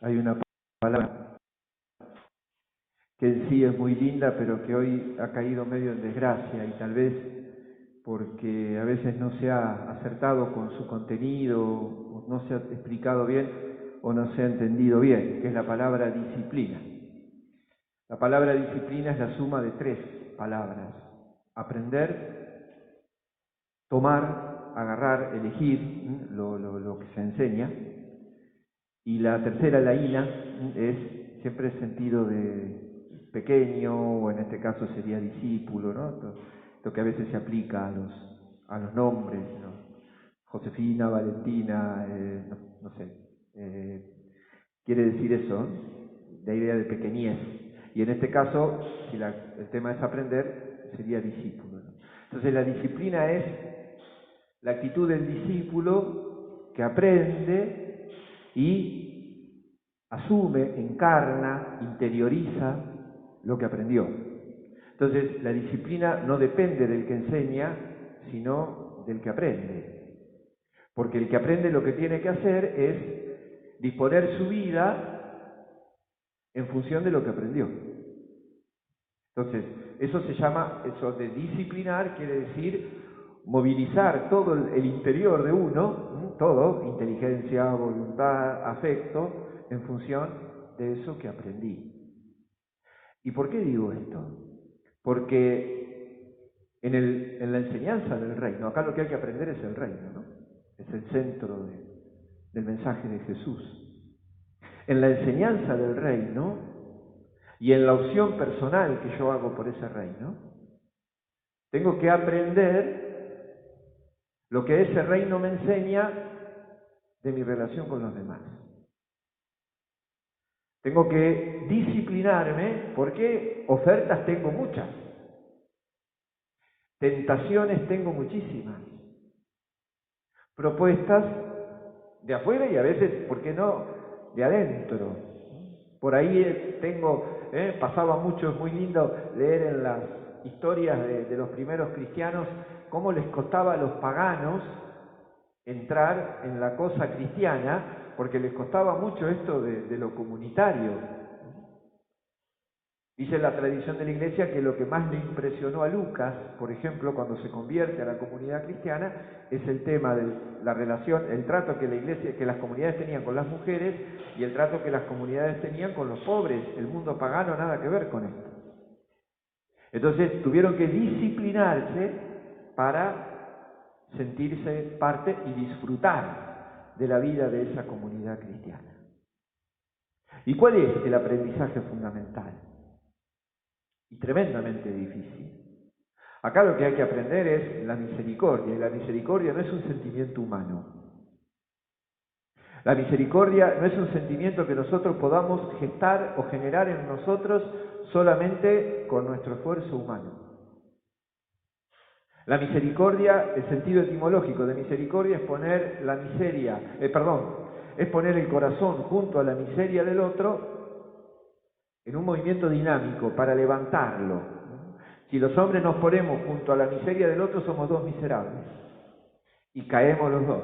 Hay una palabra que en sí es muy linda, pero que hoy ha caído medio en desgracia, y tal vez porque a veces no se ha acertado con su contenido, o no se ha explicado bien, o no se ha entendido bien, que es la palabra disciplina. La palabra disciplina es la suma de tres palabras: aprender, tomar, agarrar, elegir lo que se enseña. Y la tercera, la ina, es siempre el sentido de pequeño, o en este caso sería discípulo, ¿no? Lo que a veces se aplica a los nombres, ¿no? Josefina, Valentina, no sé, quiere decir eso, la idea de pequeñez. Y en este caso, si el tema es aprender, sería discípulo, ¿no? Entonces la disciplina es la actitud del discípulo que aprende y asume, encarna, interioriza lo que aprendió. Entonces, la disciplina no depende del que enseña, sino del que aprende. Porque el que aprende lo que tiene que hacer es disponer su vida en función de lo que aprendió. Entonces, eso de disciplinar quiere decir movilizar todo el interior de uno, todo, inteligencia, voluntad, afecto, en función de eso que aprendí. ¿Y por qué digo esto? Porque en la enseñanza del reino, acá lo que hay que aprender es el reino, ¿no? Es el centro del mensaje de Jesús. En la enseñanza del reino y en la opción personal que yo hago por ese reino, tengo que aprender lo que ese reino me enseña de mi relación con los demás. Tengo que disciplinarme porque ofertas tengo muchas, tentaciones tengo muchísimas, propuestas de afuera y a veces, ¿por qué no?, de adentro. Por ahí pasaba mucho, es muy lindo leer en las historias de los primeros cristianos cómo les costaba a los paganos entrar en la cosa cristiana, porque les costaba mucho esto de lo comunitario. Dice la tradición de la Iglesia que lo que más le impresionó a Lucas, por ejemplo, cuando se convierte a la comunidad cristiana, es el tema de la relación, el trato que la Iglesia, que las comunidades tenían con las mujeres y el trato que las comunidades tenían con los pobres. El mundo pagano nada que ver con esto. Entonces tuvieron que disciplinarse para sentirse parte y disfrutar de la vida de esa comunidad cristiana. ¿Y cuál es el aprendizaje fundamental? Y tremendamente difícil. Acá lo que hay que aprender es la misericordia, y la misericordia no es un sentimiento humano. La misericordia no es un sentimiento que nosotros podamos gestar o generar en nosotros solamente con nuestro esfuerzo humano. La misericordia, el sentido etimológico de misericordia es poner la miseria, es poner el corazón junto a la miseria del otro en un movimiento dinámico para levantarlo. Si los hombres nos ponemos junto a la miseria del otro, somos dos miserables y caemos los dos.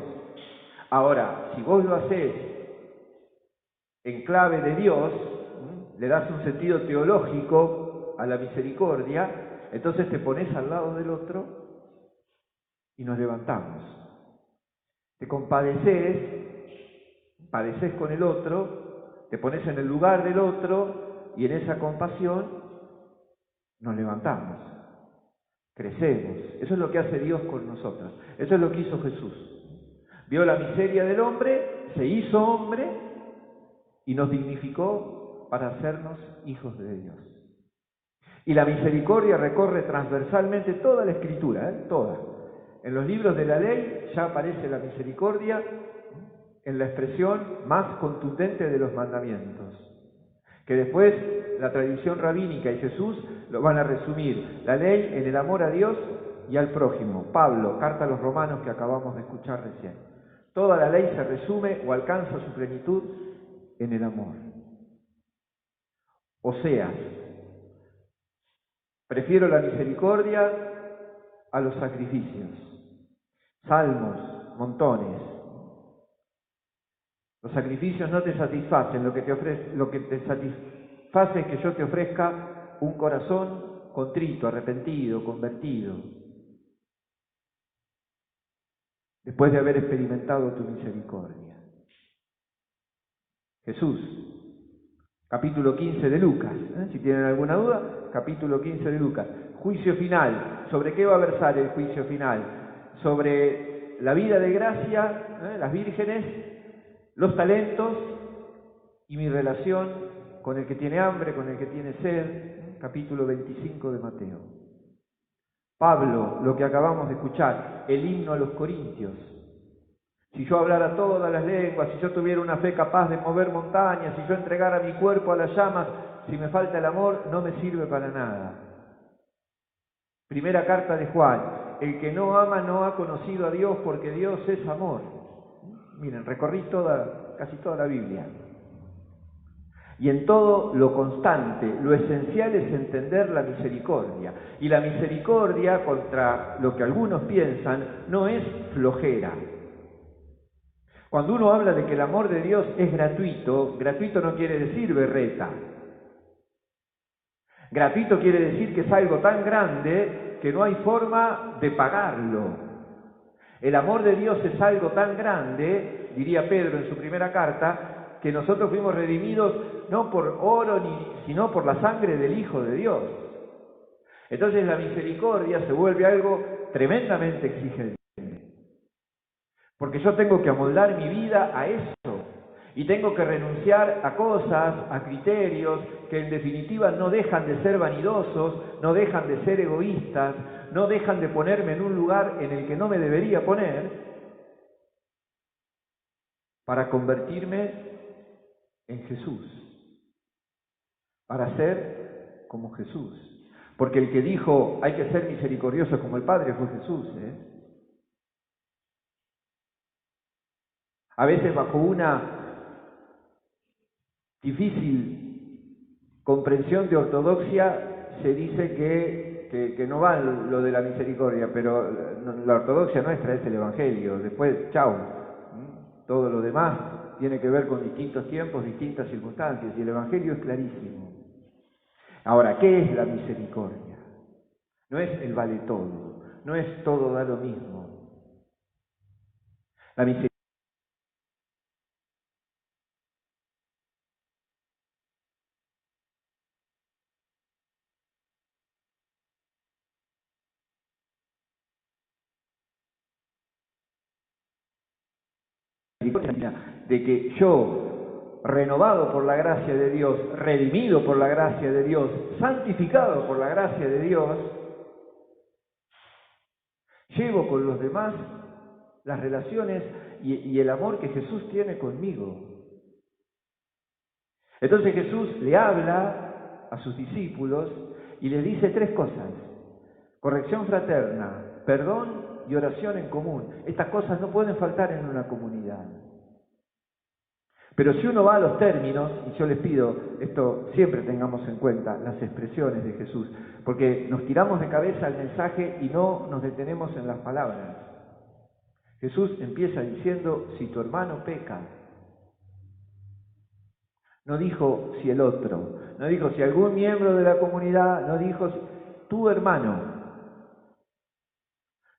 Ahora, si vos lo hacés en clave de Dios, le das un sentido teológico a la misericordia, entonces te pones al lado del otro y nos levantamos. Te compadeces, padeces con el otro, te pones en el lugar del otro y en esa compasión nos levantamos, crecemos. Eso es lo que hace Dios con nosotros. Eso es lo que hizo Jesús. Vio la miseria del hombre, se hizo hombre y nos dignificó para hacernos hijos de Dios. Y la misericordia recorre transversalmente toda la Escritura, toda. En los libros de la ley ya aparece la misericordia en la expresión más contundente de los mandamientos, que después la tradición rabínica y Jesús lo van a resumir, la ley en el amor a Dios y al prójimo. Pablo, carta a los Romanos que acabamos de escuchar recién. Toda la ley se resume o alcanza su plenitud en el amor. Oseas, prefiero la misericordia a los sacrificios. Salmos, montones. Los sacrificios no te satisfacen, lo que te satisface es que yo te ofrezca un corazón contrito, arrepentido, convertido, después de haber experimentado tu misericordia. Jesús, capítulo 15 de Lucas, si tienen alguna duda, capítulo 15 de Lucas. Juicio final. ¿Sobre qué va a versar el juicio final? Sobre la vida de gracia, las vírgenes, los talentos y mi relación con el que tiene hambre, con el que tiene sed. Capítulo 25 de Mateo. Pablo, lo que acabamos de escuchar, el himno a los Corintios. Si yo hablara todas las lenguas, si yo tuviera una fe capaz de mover montañas, si yo entregara mi cuerpo a las llamas, si me falta el amor, no me sirve para nada. Primera carta de Juan, el que no ama no ha conocido a Dios porque Dios es amor. Miren, recorrí casi toda la Biblia. Y en todo lo constante, lo esencial es entender la misericordia. Y la misericordia, contra lo que algunos piensan, no es flojera. Cuando uno habla de que el amor de Dios es gratuito, gratuito no quiere decir berreta. Gratuito quiere decir que es algo tan grande que no hay forma de pagarlo. El amor de Dios es algo tan grande, diría Pedro en su primera carta, que nosotros fuimos redimidos no por oro, sino por la sangre del Hijo de Dios. Entonces la misericordia se vuelve algo tremendamente exigente. Porque yo tengo que amoldar mi vida a eso. Y tengo que renunciar a cosas, a criterios, que en definitiva no dejan de ser vanidosos, no dejan de ser egoístas, no dejan de ponerme en un lugar en el que no me debería poner, para convertirme en Jesús, para ser como Jesús. Porque el que dijo hay que ser misericordioso como el Padre fue Jesús, A veces bajo una difícil comprensión de ortodoxia se dice que no va lo de la misericordia, pero la ortodoxia nuestra es el Evangelio. Después, chau, todo lo demás tiene que ver con distintos tiempos, distintas circunstancias, y el Evangelio es clarísimo. Ahora, ¿qué es la misericordia? No es el vale todo, no es todo da lo mismo. La misericordia de que yo, renovado por la gracia de Dios, redimido por la gracia de Dios, santificado por la gracia de Dios, llevo con los demás las relaciones y el amor que Jesús tiene conmigo. Entonces Jesús le habla a sus discípulos y les dice tres cosas: corrección fraterna, perdón y oración en común. Estas cosas no pueden faltar en una comunidad. Pero si uno va a los términos, y yo les pido, esto siempre tengamos en cuenta, las expresiones de Jesús, porque nos tiramos de cabeza al mensaje y no nos detenemos en las palabras. Jesús empieza diciendo, si tu hermano peca. No dijo si el otro, no dijo si algún miembro de la comunidad, no dijo tu hermano.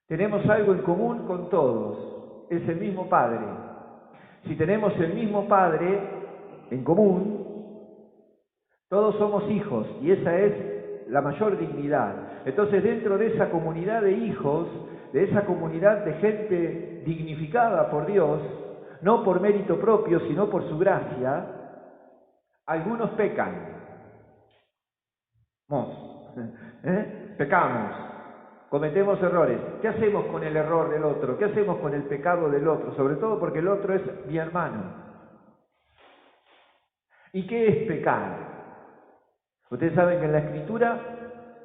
Tenemos algo en común con todos, es el mismo Padre. Si tenemos el mismo Padre en común, todos somos hijos y esa es la mayor dignidad. Entonces, dentro de esa comunidad de hijos, de esa comunidad de gente dignificada por Dios, no por mérito propio, sino por su gracia, algunos pecan. Pecamos, cometemos errores. ¿Qué hacemos con el error del otro? ¿Qué hacemos con el pecado del otro? Sobre todo porque el otro es mi hermano. ¿Y qué es pecar? Ustedes saben que en la Escritura,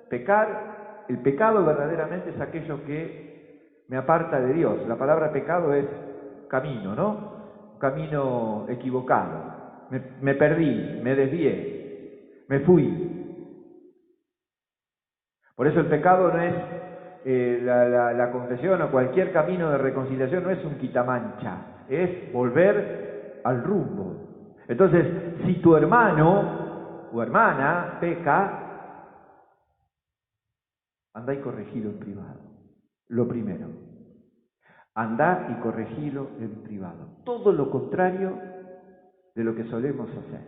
el pecado verdaderamente es aquello que me aparta de Dios. La palabra pecado es camino, ¿no? Camino equivocado. Me perdí, me desvié, me fui. Por eso el pecado no es la confesión o cualquier camino de reconciliación, no es un quitamancha, es volver al rumbo. Entonces, si tu hermano o hermana peca, andá y corregilo en privado. Lo primero, andá y corregilo en privado. Todo lo contrario de lo que solemos hacer.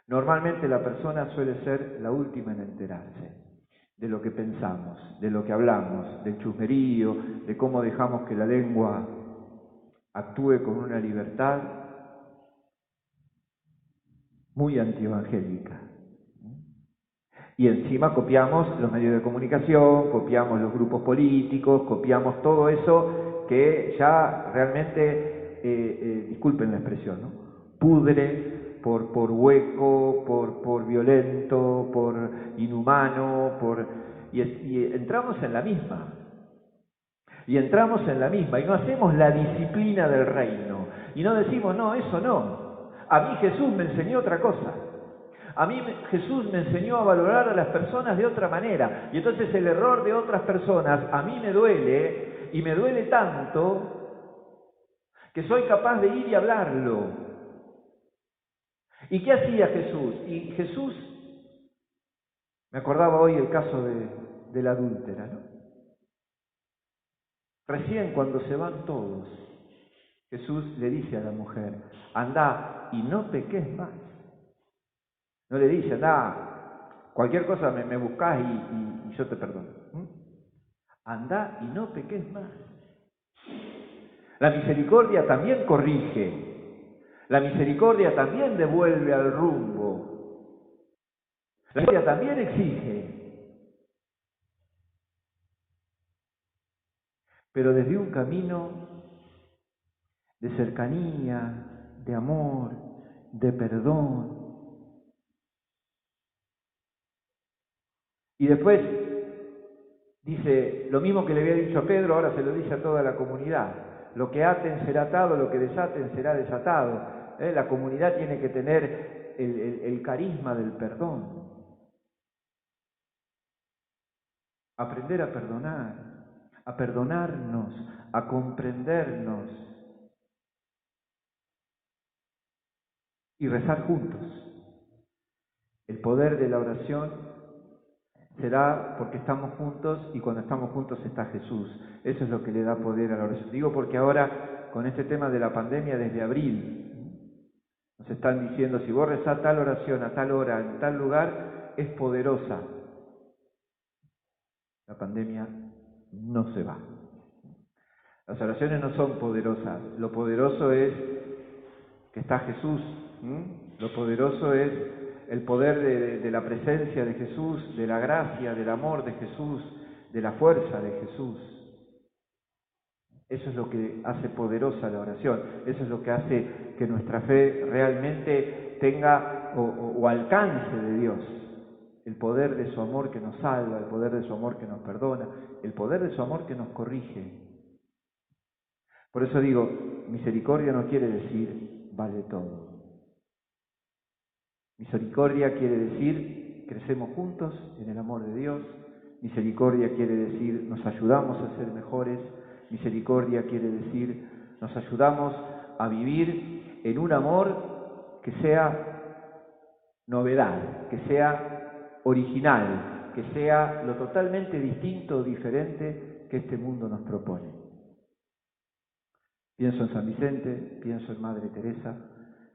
Normalmente la persona suele ser la última en enterarse de lo que pensamos, de lo que hablamos, del chusmerío, de cómo dejamos que la lengua actúe con una libertad muy antievangélica. Y encima copiamos los medios de comunicación, copiamos los grupos políticos, copiamos todo eso que ya realmente, disculpen la expresión, ¿no?, pudre por hueco, por violento, por inhumano, y entramos en la misma. Y entramos en la misma, y no hacemos la disciplina del reino. Y no decimos, no, eso no. A mí Jesús me enseñó otra cosa. A mí Jesús me enseñó a valorar a las personas de otra manera. Y entonces el error de otras personas a mí me duele, y me duele tanto que soy capaz de ir y hablarlo. ¿Y qué hacía Jesús? Y Jesús, me acordaba hoy el caso de la adúltera, ¿no? Recién cuando se van todos, Jesús le dice a la mujer, andá y no peques más. No le dice, andá, cualquier cosa me buscás y yo te perdono. Andá y no peques más. La misericordia también corrige. La misericordia también devuelve al rumbo. La misericordia también exige. Pero desde un camino de cercanía, de amor, de perdón. Y después dice, lo mismo que le había dicho a Pedro, ahora se lo dice a toda la comunidad. Lo que aten será atado, lo que desaten será desatado. La comunidad tiene que tener el carisma del perdón. Aprender a perdonar, a perdonarnos, a comprendernos y rezar juntos. El poder de la oración será porque estamos juntos, y cuando estamos juntos está Jesús. Eso es lo que le da poder a la oración. Digo porque ahora, con este tema de la pandemia, desde abril, nos están diciendo, si vos rezás tal oración a tal hora, en tal lugar, es poderosa. La pandemia no se va. Las oraciones no son poderosas. Lo poderoso es que está Jesús. Lo poderoso es el poder de la presencia de Jesús, de la gracia, del amor de Jesús, de la fuerza de Jesús. Eso es lo que hace poderosa la oración. Eso es lo que hace que nuestra fe realmente tenga o alcance de Dios. El poder de su amor que nos salva, el poder de su amor que nos perdona, el poder de su amor que nos corrige. Por eso digo, misericordia no quiere decir vale todo. Misericordia quiere decir crecemos juntos en el amor de Dios. Misericordia quiere decir nos ayudamos a ser mejores. Misericordia quiere decir nos ayudamos a vivir en un amor que sea novedad, que sea original, que sea lo totalmente distinto o diferente que este mundo nos propone. Pienso en San Vicente, pienso en Madre Teresa,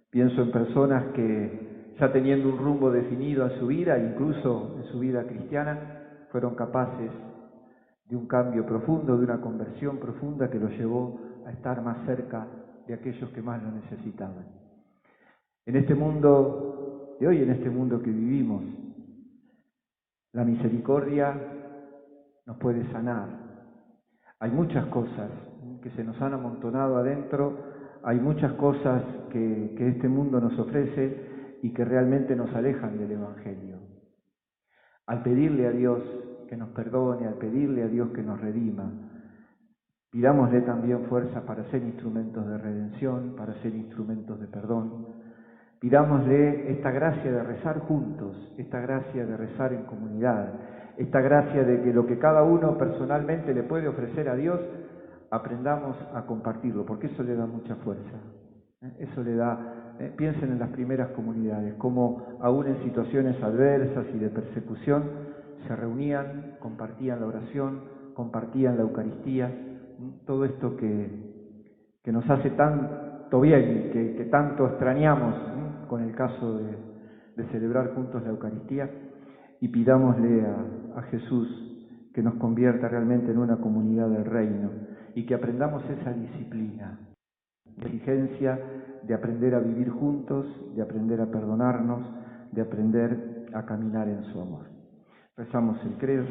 pienso en personas que ya teniendo un rumbo definido en su vida, incluso en su vida cristiana, fueron capaces de un cambio profundo, de una conversión profunda que los llevó a estar más cerca de aquellos que más lo necesitaban. En este mundo de hoy, en este mundo que vivimos, la misericordia nos puede sanar. Hay muchas cosas que se nos han amontonado adentro, hay muchas cosas que este mundo nos ofrece y que realmente nos alejan del Evangelio. Al pedirle a Dios que nos perdone, al pedirle a Dios que nos redima, pidámosle también fuerza para ser instrumentos de redención, para ser instrumentos de perdón. Pidámosle esta gracia de rezar juntos, esta gracia de rezar en comunidad, esta gracia de que lo que cada uno personalmente le puede ofrecer a Dios, aprendamos a compartirlo, porque eso le da mucha fuerza. Eso le da, piensen en las primeras comunidades, cómo aún en situaciones adversas y de persecución se reunían, compartían la oración, compartían la Eucaristía, todo esto que nos hace tanto bien, que tanto extrañamos con el caso de celebrar juntos la Eucaristía, y pidámosle a Jesús que nos convierta realmente en una comunidad del reino y que aprendamos esa disciplina, exigencia de aprender a vivir juntos, de aprender a perdonarnos, de aprender a caminar en su amor. Rezamos el credo.